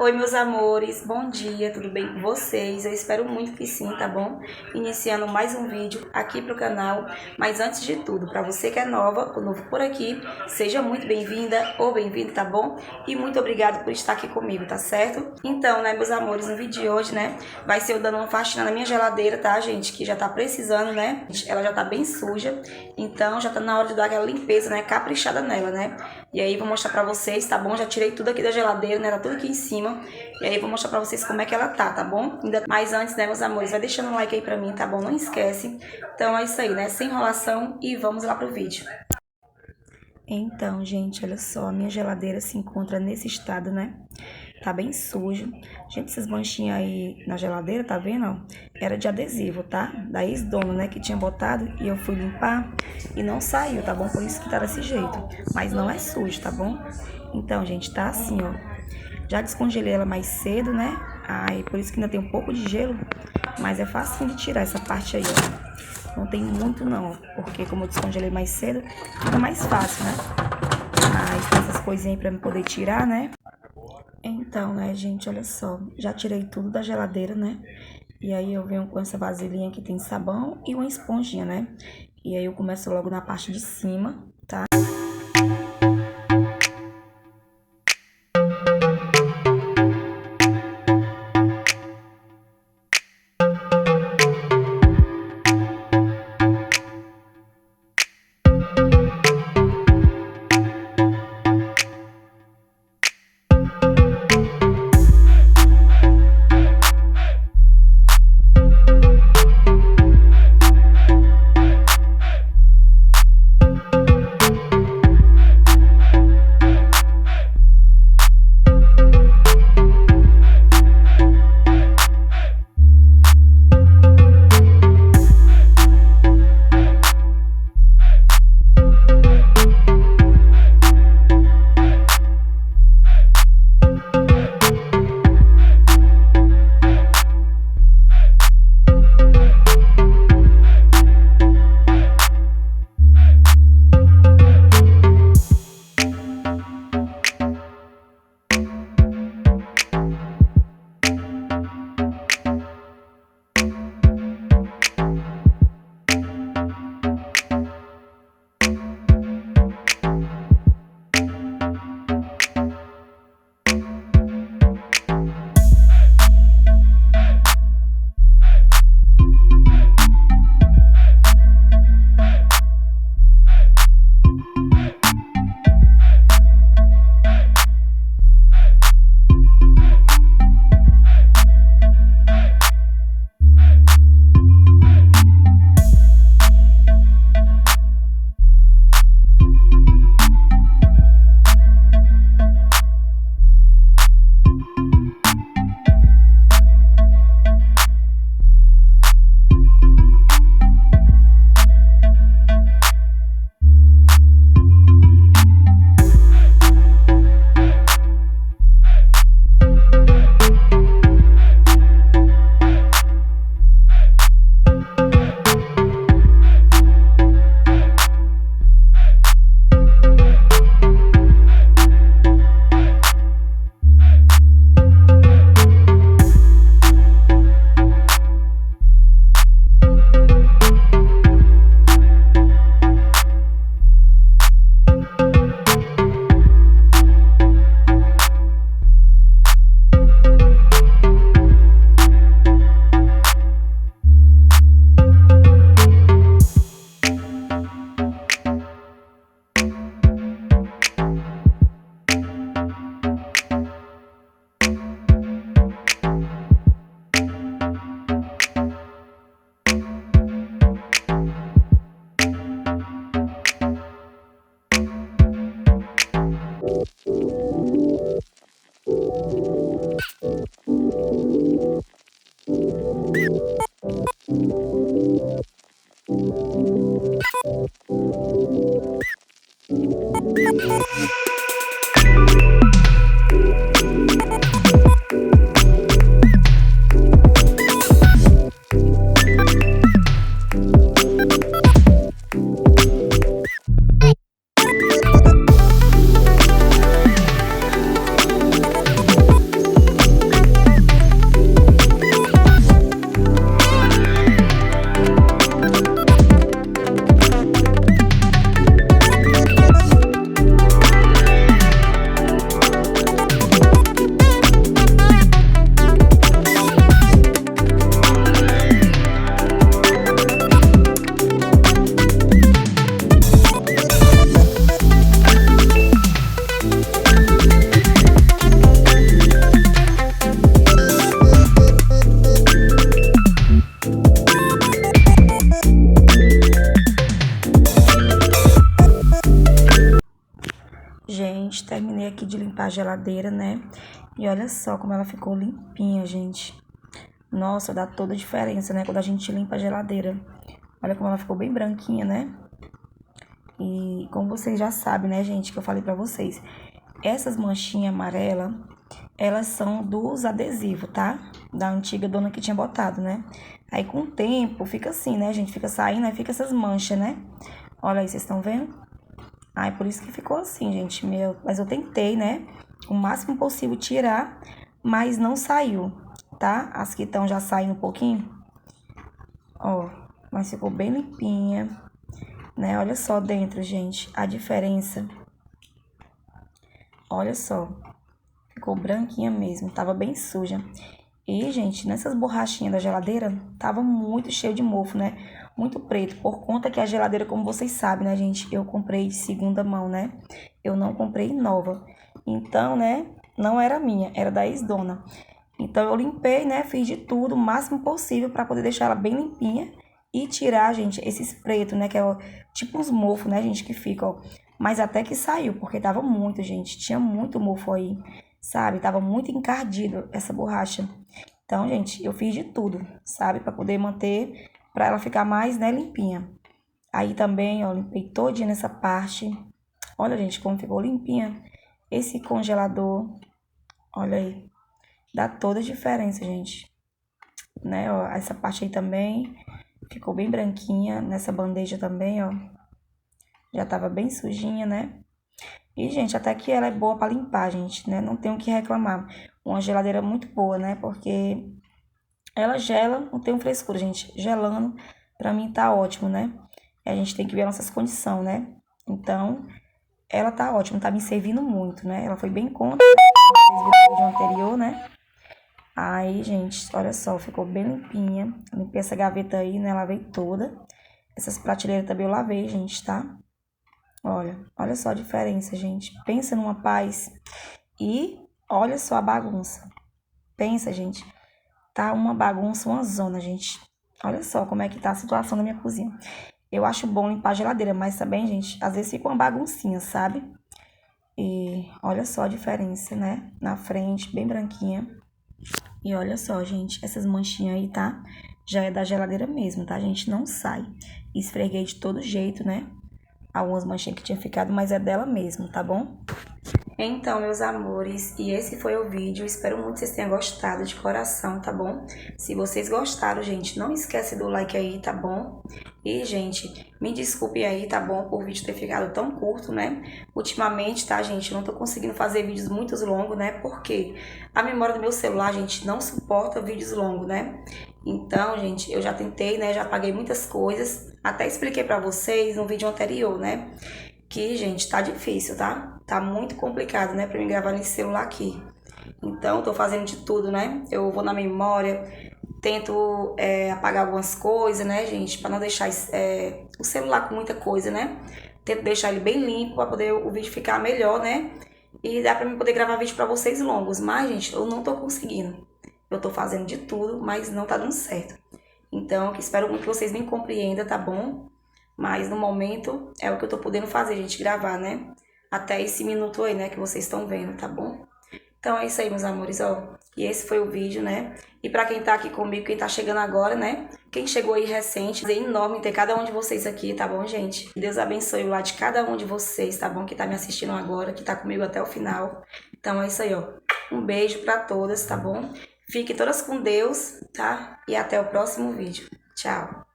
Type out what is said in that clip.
Oi, meus amores, bom dia, tudo bem com vocês? Eu espero muito que sim, tá bom? Iniciando mais um vídeo aqui pro canal, mas antes de tudo, para você que é nova ou novo por aqui, seja muito bem-vinda ou bem-vindo, tá bom? E muito obrigado por estar aqui comigo, tá certo? Então, né, meus amores, no vídeo de hoje, né, vai ser eu dando uma faxina na minha geladeira, tá, gente? Que já tá precisando, né? Ela já tá bem suja, então já tá na hora de dar aquela limpeza, né, caprichada nela, né? E aí vou mostrar pra vocês, tá bom? Já tirei tudo aqui da geladeira, né? Tá tudo aqui em cima. E aí vou mostrar pra vocês como é que ela tá bom? Mas antes, né, meus amores, vai deixando um like aí pra mim, tá bom? Não esquece. Então é isso aí, né? Sem enrolação e vamos lá pro vídeo. Então, gente, olha só, a minha geladeira se encontra nesse estado, né? Tá bem sujo. Gente, essas manchinhas aí na geladeira, tá vendo, ó? Era de adesivo, tá? Da ex-dona, né, que tinha botado e eu fui limpar e não saiu, tá bom? Por isso que tá desse jeito. Mas não é sujo, tá bom? Então, gente, tá assim, ó. Já descongelei ela mais cedo, né? Aí, por isso que ainda tem um pouco de gelo. Mas é fácil de tirar essa parte aí, ó. Não tem muito, não. Porque como eu descongelei mais cedo, fica mais fácil, né? Mas tem essas coisinhas aí pra eu poder tirar, né? Então, né, gente, olha só. Já tirei tudo da geladeira, né? E aí eu venho com essa vasilhinha que tem sabão e uma esponjinha, né? E aí eu começo logo na parte de cima, tá? limpar a geladeira, né? E olha só como ela ficou limpinha, gente. Nossa, dá toda a diferença, né? Quando a gente limpa a geladeira. Olha como ela ficou bem branquinha, né? E como vocês já sabem, né, gente, que eu falei pra vocês. Essas manchinhas amarelas, elas são dos adesivos, tá? Da antiga dona que tinha botado, né? Aí com o tempo fica assim, né, gente? Fica saindo, aí fica essas manchas, né? Olha aí, vocês estão vendo? Aí por isso que ficou assim, gente. Mas eu tentei, né? O máximo possível tirar, mas não saiu, tá? As que estão já saindo um pouquinho. Ó, mas ficou bem limpinha, né? Olha só dentro, gente, a diferença. Olha só, ficou branquinha mesmo, tava bem suja. E, gente, nessas borrachinhas da geladeira, tava muito cheio de mofo, né? Muito preto, por conta que a geladeira, como vocês sabem, né, gente? Eu comprei de segunda mão, né? Eu não comprei nova. Então, né, não era minha, era da ex-dona. Então, eu limpei, né, fiz de tudo, o máximo possível pra poder deixar ela bem limpinha. E tirar, gente, esses pretos, né, que é tipo uns mofos, né, gente, que fica, ó. Mas até que saiu, porque tava muito, gente. Tinha muito mofo aí, sabe? Tava muito encardido essa borracha. Então, gente, eu fiz de tudo, sabe? Pra poder manter, pra ela ficar mais, né, limpinha. Aí também, ó, limpei todinha nessa parte. Olha, gente, como ficou limpinha. Esse congelador, olha aí. Dá toda a diferença, gente. Né, ó, essa parte aí também ficou bem branquinha. Nessa bandeja também, ó. Já tava bem sujinha, né? E, gente, até que ela é boa pra limpar, gente, né? Não tenho o que reclamar. Uma geladeira muito boa, né? Porque ela gela, não tem um frescura, gente. Gelando, pra mim tá ótimo, né? E a gente tem que ver nossas condições, né? Então, ela tá ótima, tá me servindo muito, né? Ela foi bem conta, vocês viram no vídeo anterior, né? Aí, gente, olha só, ficou bem limpinha. Limpei essa gaveta aí, né? Lavei toda. Essas prateleiras também eu lavei, gente, tá? Olha só a diferença, gente. Pensa numa paz e olha só a bagunça. Pensa, gente. Tá uma bagunça, uma zona, gente. Olha só como é que tá a situação da minha cozinha. Eu acho bom limpar a geladeira, mas também, gente, às vezes fica uma baguncinha, sabe? E olha só a diferença, né? Na frente, bem branquinha. E olha só, gente, essas manchinhas aí, tá? Já é da geladeira mesmo, tá, gente? Não sai. Esfreguei de todo jeito, né? Algumas manchinhas que tinha ficado, mas é dela mesmo, tá bom? Então, meus amores, e esse foi o vídeo. Espero muito que vocês tenham gostado de coração, tá bom? Se vocês gostaram, gente, não esquece do like aí, tá bom? E, gente, me desculpe aí, tá bom? Por o vídeo ter ficado tão curto, né? Ultimamente, tá, gente? Eu não tô conseguindo fazer vídeos muito longos, né? Porque a memória do meu celular, gente, não suporta vídeos longos, né? Então, gente, eu já tentei, né? Já apaguei muitas coisas. Até expliquei pra vocês no vídeo anterior, né? Que, gente, tá difícil, tá? Tá muito complicado, né, pra mim gravar nesse celular aqui. Então, tô fazendo de tudo, né? Eu vou na memória, tento apagar algumas coisas, né, gente? Pra não deixar o celular com muita coisa, né? Tento deixar ele bem limpo pra poder o vídeo ficar melhor, né? E dá pra mim poder gravar vídeo pra vocês longos. Mas, gente, eu não tô conseguindo. Eu tô fazendo de tudo, mas não tá dando certo. Então, espero muito que vocês me compreendam, tá bom? Mas no momento é o que eu tô podendo fazer, gente, gravar, né? Até esse minuto aí, né, que vocês estão vendo, tá bom? Então é isso aí, meus amores, ó. E esse foi o vídeo, né? E pra quem tá aqui comigo, quem tá chegando agora, né? Quem chegou aí recente, é enorme ter cada um de vocês aqui, tá bom, gente? Deus abençoe o lar de cada um de vocês, tá bom? Que tá me assistindo agora, que tá comigo até o final. Então é isso aí, ó. Um beijo pra todas, tá bom? Fiquem todas com Deus, tá? E até o próximo vídeo. Tchau!